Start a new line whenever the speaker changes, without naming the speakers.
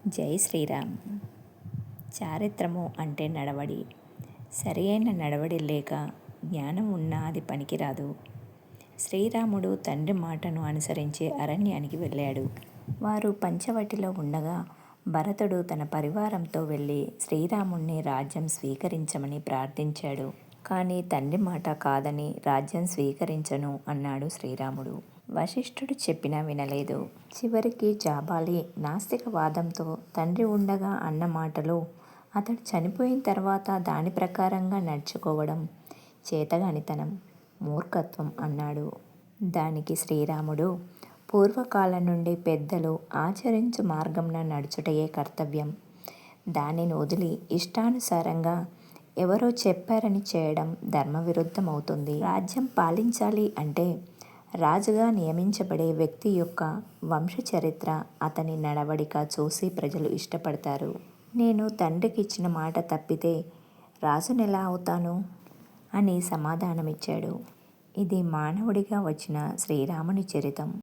జై శ్రీరామ్. చారిత్రము అంటే నడవడి. సరి అయిన నడవడి లేక జ్ఞానం ఉన్నా అది పనికిరాదు. శ్రీరాముడు తండ్రి మాటను అనుసరించి అరణ్యానికి వెళ్ళాడు. వారు పంచవటిలో ఉండగా భరతుడు తన పరివారంతో వెళ్ళి శ్రీరాముణ్ణి రాజ్యం స్వీకరించమని ప్రార్థించాడు. కానీ తండ్రి మాట కాదని రాజ్యం స్వీకరించను అన్నాడు శ్రీరాముడు. వశిష్ఠుడు చెప్పినా వినలేదు. చివరికి జాబాలి నాస్తికవాదంతో తండ్రి ఉండగా అన్న మాటలు అతడు చనిపోయిన తర్వాత దాని ప్రకారంగా నడుచుకోవడం చేతగానితనం, మూర్ఖత్వం అన్నాడు. దానికి శ్రీరాముడు, పూర్వకాలం నుండి పెద్దలు ఆచరించు మార్గంన నడుచుటయే కర్తవ్యం. దానిని వదిలి ఇష్టానుసారంగా ఎవరో చెప్పారని చేయడం ధర్మవిరుద్ధమవుతుంది. రాజ్యం పాలించాలి అంటే రాజుగా నియమించబడే వ్యక్తి యొక్క వంశచరిత్ర, అతని నడవడిక చూసి ప్రజలు ఇష్టపడతారు. నేను తండ్రికి ఇచ్చిన మాట తప్పితే రాజునెలా అవుతాను అని సమాధానమిచ్చాడు. ఇది మానవుడిగా వచ్చిన శ్రీరాముని చరితం.